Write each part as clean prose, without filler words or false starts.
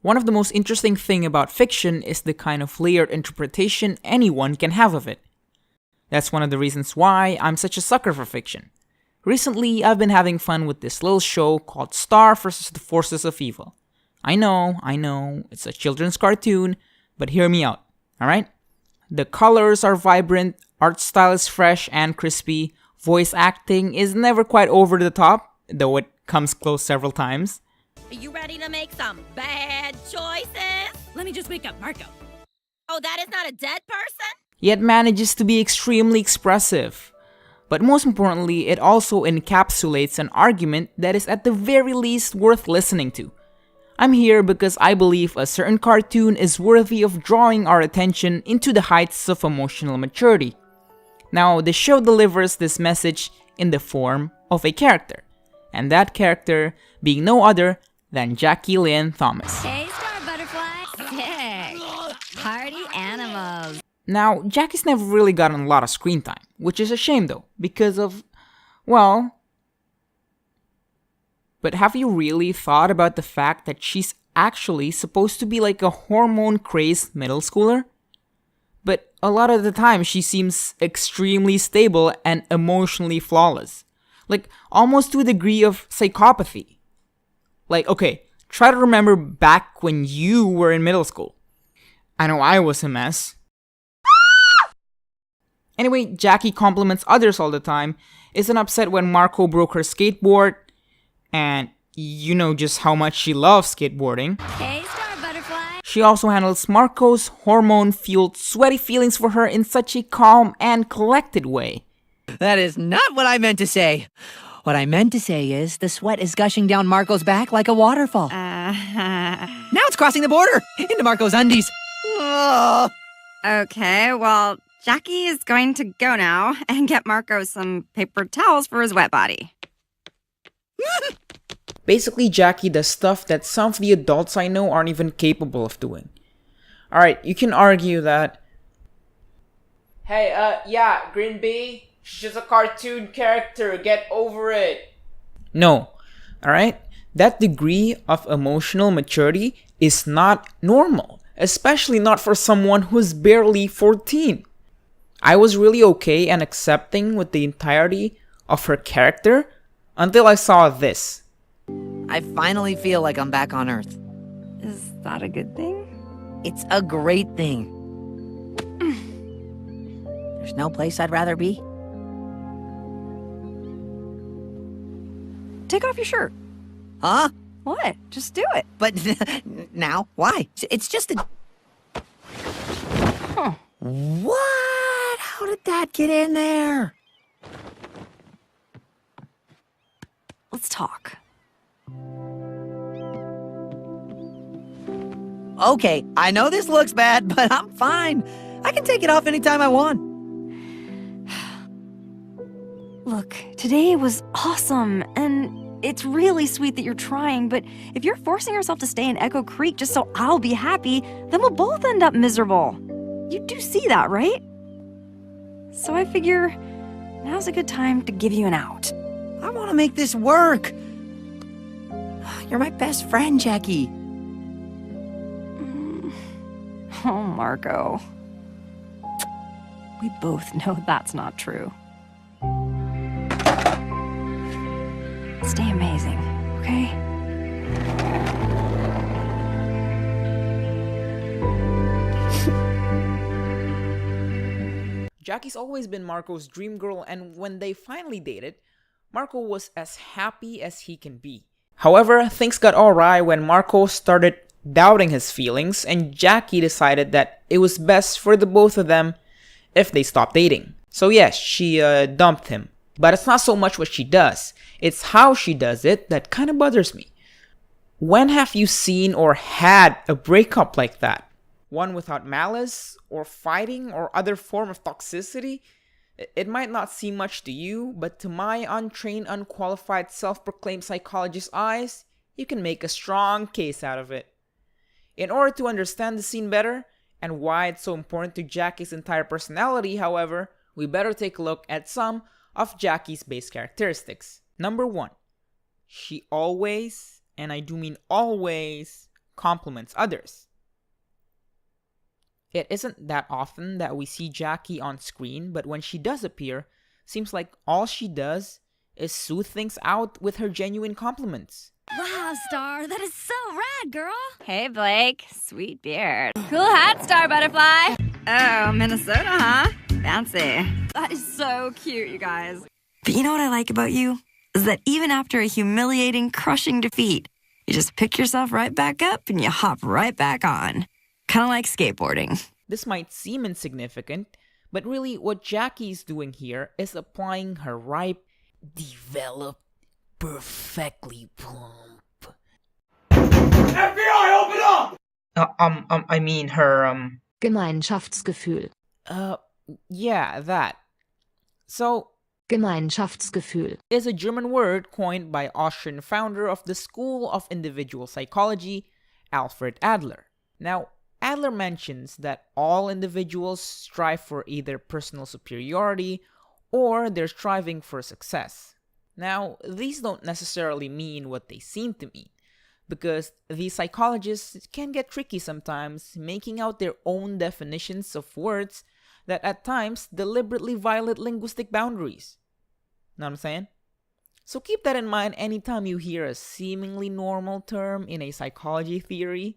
One of the most interesting things about fiction is the kind of layered interpretation anyone can have of it. That's one of the reasons why I'm such a sucker for fiction. Recently, I've been having fun with this little show called Star vs. the Forces of Evil. I know, it's a children's cartoon, but hear me out, alright? The colors are vibrant, art style is fresh and crispy, voice acting is never quite over the top, though it comes close several times. Are you ready to make some bad choices? Let me just wake up Marco. Oh, that is not a dead person? Yet manages to be extremely expressive. But most importantly, it also encapsulates an argument that is at the very least worth listening to. I'm here because I believe a certain cartoon is worthy of drawing our attention into the heights of emotional maturity. Now, the show delivers this message in the form of a character, and that character being no other than Jackie Lynn Thomas. Hey, Star Butterfly. Sick. Party animals. Now, Jackie's never really gotten a lot of screen time, which is a shame though, because of, well... But have you really thought about the fact that she's actually supposed to be like a hormone-crazed middle schooler? But a lot of the time, she seems extremely stable and emotionally flawless. Like, almost to a degree of psychopathy. Like, okay, try to remember back when you were in middle school. I know I was a mess. Anyway, Jackie compliments others all the time, isn't upset when Marco broke her skateboard, and you know just how much she loves skateboarding. Hey, Star Butterfly. She also handles Marco's hormone-fueled sweaty feelings for her in such a calm and collected way. That is not what I meant to say. What I meant to say is the sweat is gushing down Marco's back like a waterfall. Now it's crossing the border into Marco's undies. Ugh. Okay, well, Jackie is going to go now and get Marco some paper towels for his wet body. Basically, Jackie does stuff that some of the adults I know aren't even capable of doing. Alright, you can argue that... Hey, yeah, Green Bee, she's just a cartoon character, get over it. No, alright? That degree of emotional maturity is not normal, especially not for someone who's barely 14. I was really okay and accepting with the entirety of her character until I saw this. I finally feel like I'm back on Earth. Is that a good thing? It's a great thing. There's no place I'd rather be. Take off your shirt. Huh? What? Just do it. But now, why? It's just a... Huh. What? How did that get in there? Let's talk. Okay, I know this looks bad, but I'm fine. I can take it off anytime I want. Look, today was awesome, and it's really sweet that you're trying, but if you're forcing yourself to stay in Echo Creek just so I'll be happy, then we'll both end up miserable. You do see that, right? So I figure now's a good time to give you an out. I want to make this work. You're my best friend, Jackie. Oh, Marco. We both know that's not true. Stay amazing, okay? Jackie's always been Marco's dream girl, and when they finally dated, Marco was as happy as he can be. However, things got awry when Marco started doubting his feelings, and Jackie decided that it was best for the both of them if they stopped dating. So yes, she dumped him. But it's not so much what she does, it's how she does it that kind of bothers me. When have you seen or had a breakup like that? One without malice, or fighting, or other form of toxicity? It might not seem much to you, but to my untrained, unqualified, self-proclaimed psychologist's eyes, you can make a strong case out of it. In order to understand the scene better, and why it's so important to Jackie's entire personality, however, we better take a look at some of Jackie's base characteristics. Number 1. She always, and I do mean always, compliments others. It isn't that often that we see Jackie on screen, but when she does appear, seems like all she does is soothe things out with her genuine compliments. Wow, Star, that is so rad, girl. Hey, Blake. Sweet beard. Cool hat, Star Butterfly. Oh, Minnesota, huh? Fancy. That is so cute, you guys. But you know what I like about you? Is that even after a humiliating, crushing defeat, you just pick yourself right back up and you hop right back on. Kind of like skateboarding. This might seem insignificant, but really what Jackie's doing here is applying her ripe, developed, perfectly plump. FBI, open up! I mean her, Gemeinschaftsgefühl. Yeah, that. So, Gemeinschaftsgefühl. is a German word coined by Austrian founder of the School of Individual Psychology, Alfred Adler. Now, Adler mentions that all individuals strive for either personal superiority or they're striving for success. Now, these don't necessarily mean what they seem to mean, because these psychologists can get tricky sometimes, making out their own definitions of words that at times deliberately violate linguistic boundaries. Know what I'm saying? So keep that in mind anytime you hear a seemingly normal term in a psychology theory.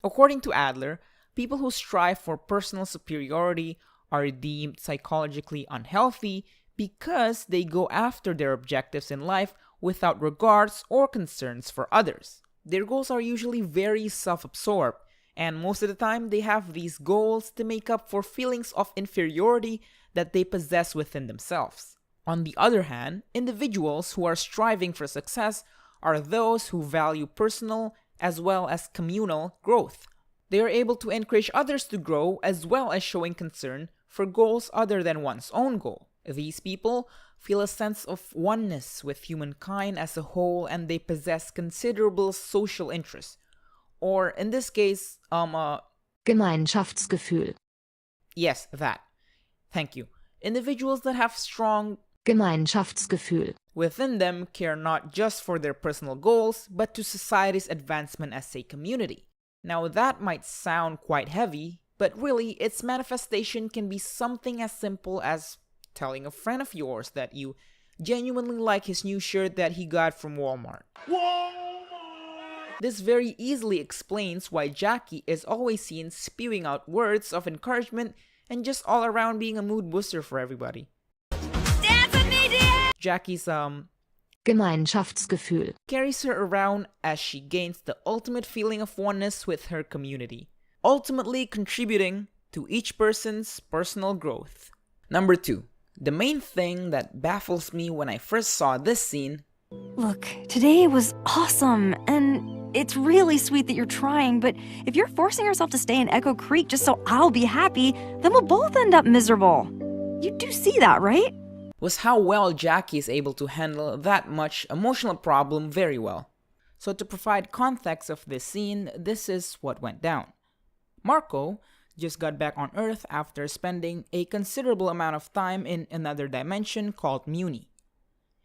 According to Adler, people who strive for personal superiority are deemed psychologically unhealthy because they go after their objectives in life without regards or concerns for others. Their goals are usually very self-absorbed, and most of the time they have these goals to make up for feelings of inferiority that they possess within themselves. On the other hand, individuals who are striving for success are those who value personal as well as communal growth. They are able to encourage others to grow as well as showing concern for goals other than one's own goal. These people feel a sense of oneness with humankind as a whole, and they possess considerable social interests. Or in this case, Gemeinschaftsgefühl. yes, that. Thank you. Individuals that have strong Gemeinschaftsgefühl. within them care not just for their personal goals, but to society's advancement as a community. Now that might sound quite heavy, but really its manifestation can be something as simple as telling a friend of yours that you genuinely like his new shirt that he got from Walmart. This very easily explains why Jackie is always seen spewing out words of encouragement and just all around being a mood booster for everybody. Dance with me, dear! Jackie's Gemeinschaftsgefühl. carries her around as she gains the ultimate feeling of oneness with her community, ultimately contributing to each person's personal growth. Number 2. The main thing that baffles me when I first saw this scene. Look, today was awesome, and it's really sweet that you're trying, but if you're forcing yourself to stay in Echo Creek just so I'll be happy, then we'll both end up miserable. You do see that, right? Was how well Jackie is able to handle that much emotional problem very well. So to provide context of this scene, this is what went down. Marco just got back on Earth after spending a considerable amount of time in another dimension called Muni.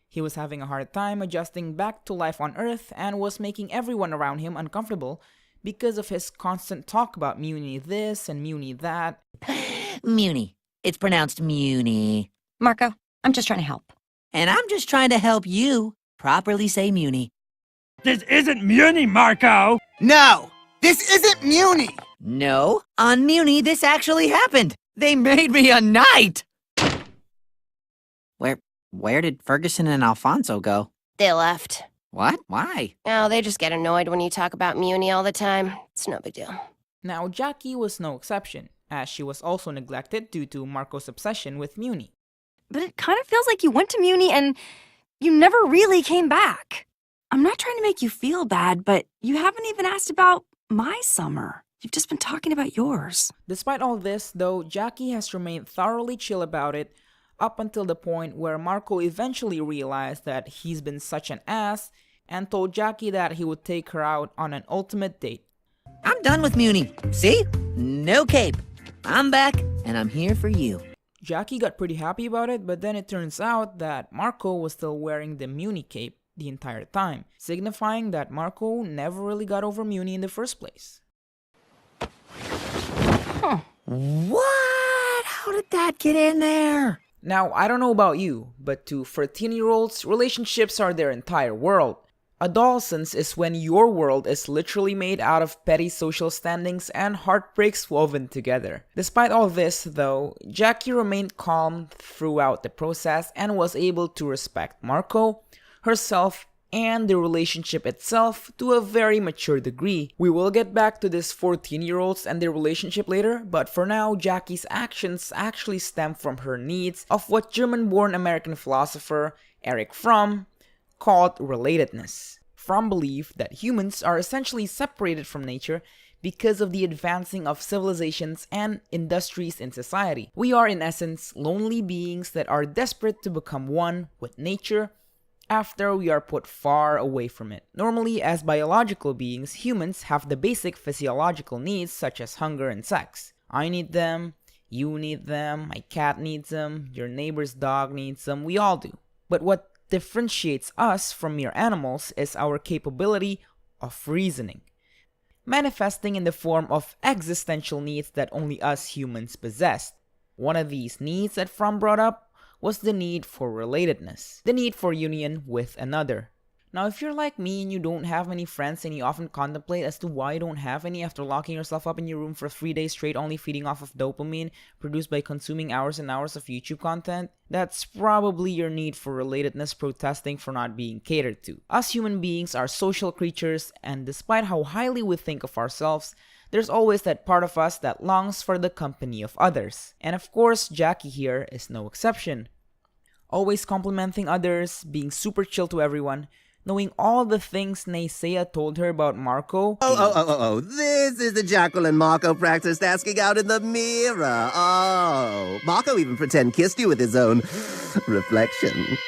He was having a hard time adjusting back to life on Earth and was making everyone around him uncomfortable because of his constant talk about Muni this and Muni that. Muni. It's pronounced Muni. Marco, I'm just trying to help. And I'm just trying to help you properly say Muni. This isn't Muni, Marco! No, this isn't Muni! No, on Muni this actually happened. They made me a knight! Where did Ferguson and Alfonso go? They left. What? Why? Oh, they just get annoyed when you talk about Muni all the time. It's no big deal. Now Jackie was no exception, as she was also neglected due to Marco's obsession with Muni. But it kind of feels like you went to Muni and you never really came back. I'm not trying to make you feel bad, but you haven't even asked about my summer. You've just been talking about yours. Despite all this, though, Jackie has remained thoroughly chill about it up until the point where Marco eventually realized that he's been such an ass and told Jackie that he would take her out on an ultimate date. I'm done with Muni. See? No cape. I'm back, and I'm here for you. Jackie got pretty happy about it, but then it turns out that Marco was still wearing the Muni cape, the entire time, signifying that Marco never really got over Muni in the first place. What? How did that get in there? Now, I don't know about you, but to 13-year-olds, relationships are their entire world. Adolescence is when your world is literally made out of petty social standings and heartbreaks woven together. Despite all this, though, Jackie remained calm throughout the process and was able to respect Marco, herself, and the relationship itself to a very mature degree. We will get back to this 14-year-olds and their relationship later, but for now, Jackie's actions actually stem from her needs of what German-born American philosopher Erich Fromm called relatedness. Fromm believed that humans are essentially separated from nature because of the advancing of civilizations and industries in society. We are in essence lonely beings that are desperate to become one with nature after we are put far away from it. Normally, as biological beings, humans have the basic physiological needs such as hunger and sex. I need them, you need them, my cat needs them, your neighbor's dog needs them, we all do. But what differentiates us from mere animals is our capability of reasoning, manifesting in the form of existential needs that only us humans possess. One of these needs that Fromm brought up was the need for relatedness, the need for union with another. Now, if you're like me and you don't have many friends and you often contemplate as to why you don't have any after locking yourself up in your room for 3 days straight only feeding off of dopamine produced by consuming hours and hours of YouTube content, that's probably your need for relatedness protesting for not being catered to. Us human beings are social creatures, and despite how highly we think of ourselves, there's always that part of us that longs for the company of others. And of course, Jackie here is no exception. Always complimenting others, being super chill to everyone, knowing all the things Naysaya told her about Marco. Oh, this is the Jackie and Marco practiced asking out in the mirror. Oh, Marco even pretend kissed you with his own reflection.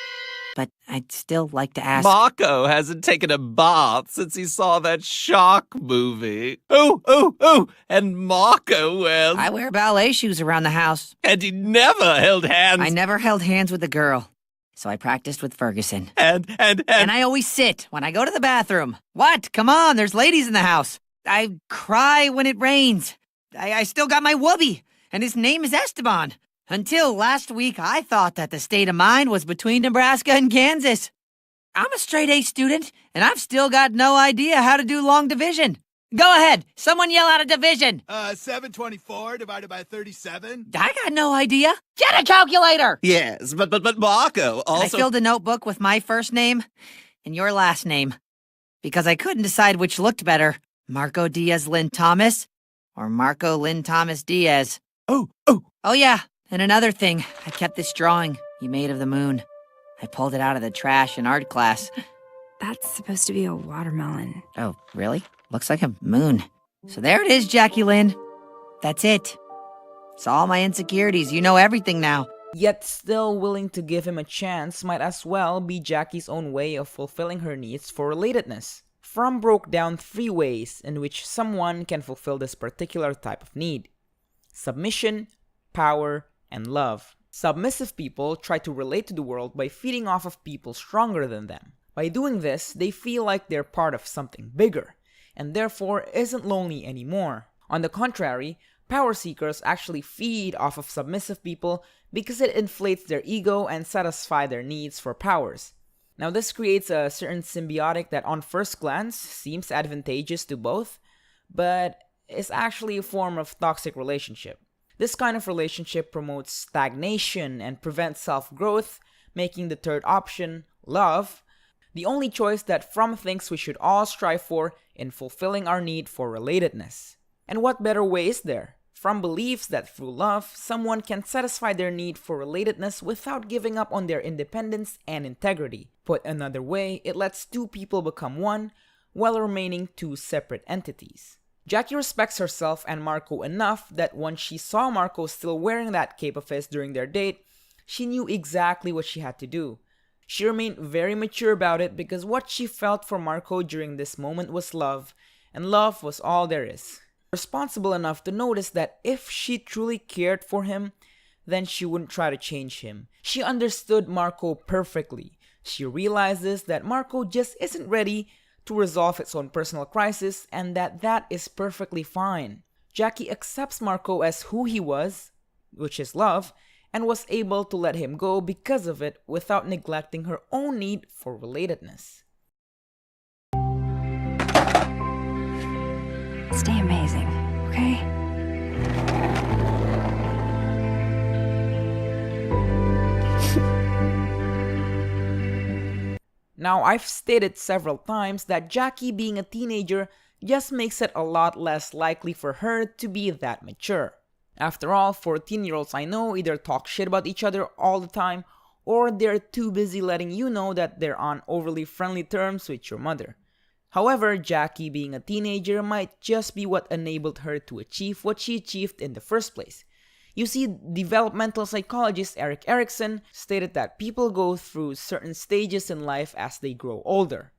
But I'd still like to ask... Marco hasn't taken a bath since he saw that shark movie. Oh, and Marco wears... I wear ballet shoes around the house. And he never held hands. I never held hands with a girl. So I practiced with Ferguson. And I always sit when I go to the bathroom. What? Come on, there's ladies in the house. I cry when it rains. I still got my whoopee, and his name is Esteban. Until last week, I thought that the state of mind was between Nebraska and Kansas. I'm a straight A student, and I've still got no idea how to do long division. Go ahead, someone yell out a division. 724 divided by 37. I got no idea. Get a calculator! Yes, but Marco also... I filled a notebook with my first name and your last name, because I couldn't decide which looked better, Marco Diaz Lynn Thomas or Marco Lynn Thomas Diaz. Oh, yeah, and another thing, I kept this drawing you made of the moon. I pulled it out of the trash in art class. That's supposed to be a watermelon. Oh, really? Looks like a moon. So there it is, Jackie Lynn. That's it. It's all my insecurities. You know everything now. Yet still willing to give him a chance might as well be Jackie's own way of fulfilling her needs for relatedness. Fromm broke down 3 ways in which someone can fulfill this particular type of need: submission, power, and love. Submissive people try to relate to the world by feeding off of people stronger than them. By doing this, they feel like they're part of something bigger, and therefore isn't lonely anymore. On the contrary, power seekers actually feed off of submissive people because it inflates their ego and satisfies their needs for powers. Now this creates a certain symbiotic that on first glance seems advantageous to both, but is actually a form of toxic relationship. This kind of relationship promotes stagnation and prevents self-growth, making the third option, love, the only choice that Fromm thinks we should all strive for in fulfilling our need for relatedness. And what better way is there? Fromm believes that through love, someone can satisfy their need for relatedness without giving up on their independence and integrity. Put another way, it lets 2 people become one, while remaining 2 separate entities. Jackie respects herself and Marco enough that when she saw Marco still wearing that cape of his during their date, she knew exactly what she had to do. She remained very mature about it because what she felt for Marco during this moment was love, and love was all there is. Responsible enough to notice that if she truly cared for him, then she wouldn't try to change him. She understood Marco perfectly, She realizes that Marco just isn't ready to resolve its own personal crisis and that is perfectly fine. Jackie accepts Marco as who he was, which is love, and was able to let him go because of it without neglecting her own need for relatedness. Stay amazing, okay? Now, I've stated several times that Jackie being a teenager just makes it a lot less likely for her to be that mature. After all, 14-year-olds I know either talk shit about each other all the time, or they're too busy letting you know that they're on overly friendly terms with your mother. However, Jackie being a teenager might just be what enabled her to achieve what she achieved in the first place. You see, developmental psychologist Erik Erikson stated that people go through certain stages in life as they grow older.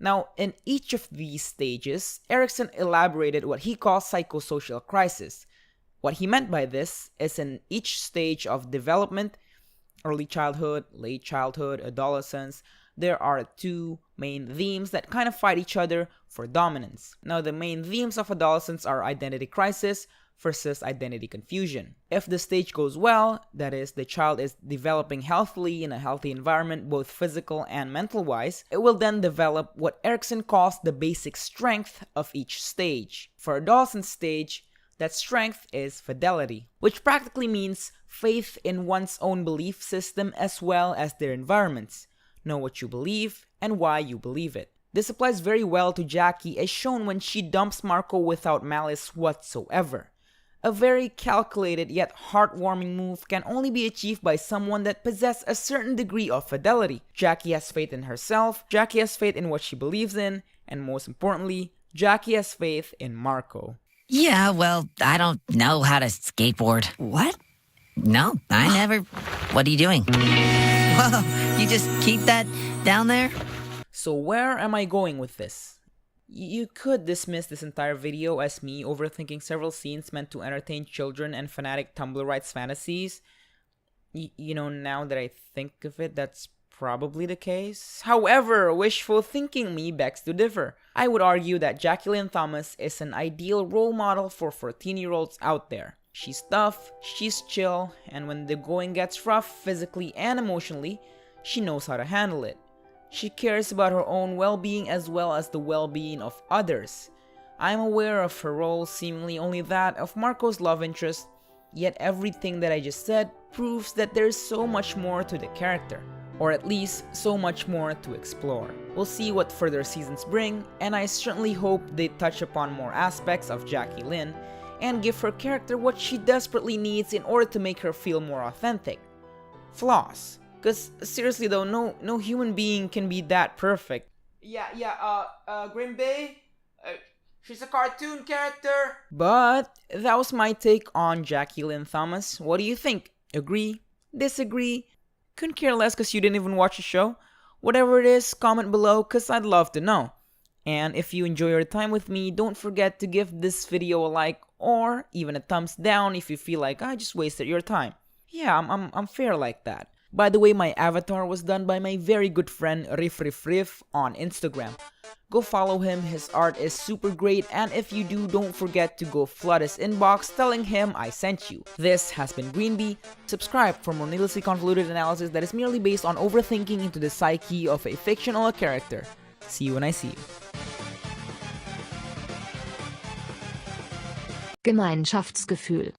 Now, in each of these stages, Erikson elaborated what he calls psychosocial crisis. What he meant by this is in each stage of development, early childhood, late childhood, adolescence, there are two main themes that kind of fight each other for dominance. Now, the main themes of adolescence are identity crisis versus identity confusion. If the stage goes well, that is, the child is developing healthily in a healthy environment, both physical and mental wise, it will then develop what Erikson calls the basic strength of each stage. For adolescent stage, that strength is fidelity, which practically means faith in one's own belief system as well as their environments. Know what you believe and why you believe it. This applies very well to Jackie as shown when she dumps Marco without malice whatsoever. A very calculated yet heartwarming move can only be achieved by someone that possesses a certain degree of fidelity. Jackie has faith in herself, Jackie has faith in what she believes in, and most importantly, Jackie has faith in Marco. Yeah, well, I don't know how to skateboard. What? No, I never. What are you doing? Whoa, you just keep that down there? So where am I going with this? You could dismiss this entire video as me overthinking several scenes meant to entertain children and fanatic Tumblrites fantasies. You know, now that I think of it, that's probably the case. However, wishful thinking me begs to differ. I would argue that Jackie Lynn Thomas is an ideal role model for 14-year-olds out there. She's tough, she's chill, and when the going gets rough physically and emotionally, she knows how to handle it. She cares about her own well-being as well as the well-being of others. I'm aware of her role, seemingly only that of Marco's love interest, yet everything that I just said proves that there's so much more to the character, or at least so much more to explore. We'll see what further seasons bring, and I certainly hope they touch upon more aspects of Jackie Lynn and give her character what she desperately needs in order to make her feel more authentic. Flaws. Cause seriously though, no human being can be that perfect. Green Bay? She's a cartoon character. But that was my take on Jackie Lynn Thomas. What do you think? Agree? Disagree? Couldn't care less cause you didn't even watch the show? Whatever it is, comment below cause I'd love to know. And if you enjoy your time with me, don't forget to give this video a like or even a thumbs down if you feel like I just wasted your time. Yeah, I'm fair like that. By the way, my avatar was done by my very good friend Riff on Instagram. Go follow him, his art is super great, and if you do, don't forget to go flood his inbox telling him I sent you. This has been Greenbee. Subscribe for more needlessly convoluted analysis that is merely based on overthinking into the psyche of a fictional character. See you when I see you. Gemeinschaftsgefühl.